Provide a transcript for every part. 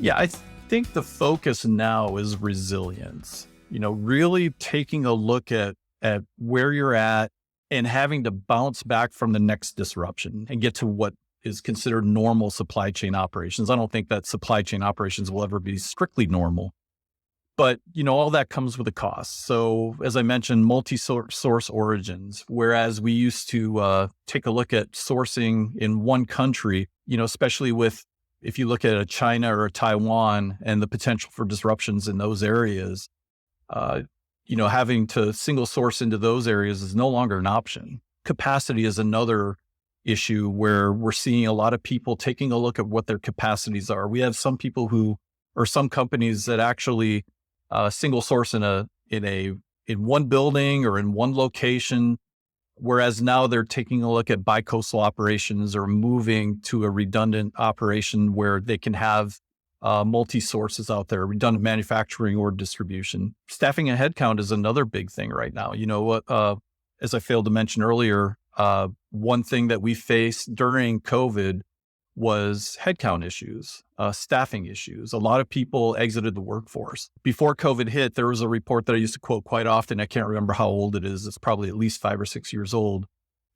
Yeah, think the focus now is resilience. Really taking a look at where you're at and having to bounce back from the next disruption and get to what is considered normal supply chain operations. I don't think that supply chain operations will ever be strictly normal, but all that comes with a cost. So as I mentioned, multi-source origins, whereas we used to take a look at sourcing in one country, especially with, if you look at a China or a Taiwan and the potential for disruptions in those areas, uh, having to single source into those areas is no longer an option. Capacity is another issue where we're seeing a lot of people taking a look at what their capacities are. We have some people or some companies that actually single source in one building or in one location, whereas now they're taking a look at bicoastal operations or moving to a redundant operation where they can have multi-sources out there, redundant manufacturing or distribution. Staffing and headcount is another big thing right now. As I failed to mention earlier, one thing that we faced during COVID was headcount issues, staffing issues. A lot of people exited the workforce. Before COVID hit, there was a report that I used to quote quite often. I can't remember how old it is. It's probably at least 5 or 6 years old,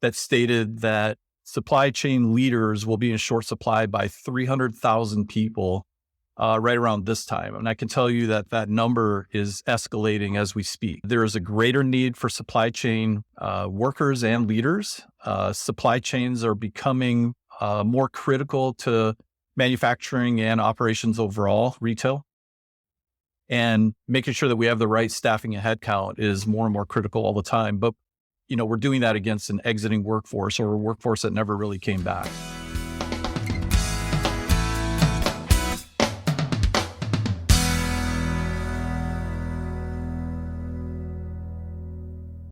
that stated that supply chain leaders will be in short supply by 300,000 people right around this time. And I can tell you that that number is escalating as we speak. There is a greater need for supply chain workers and leaders. Supply chains are becoming more critical to manufacturing and operations overall, retail. And making sure that we have the right staffing and headcount is more and more critical all the time. But, we're doing that against an exiting workforce or a workforce that never really came back.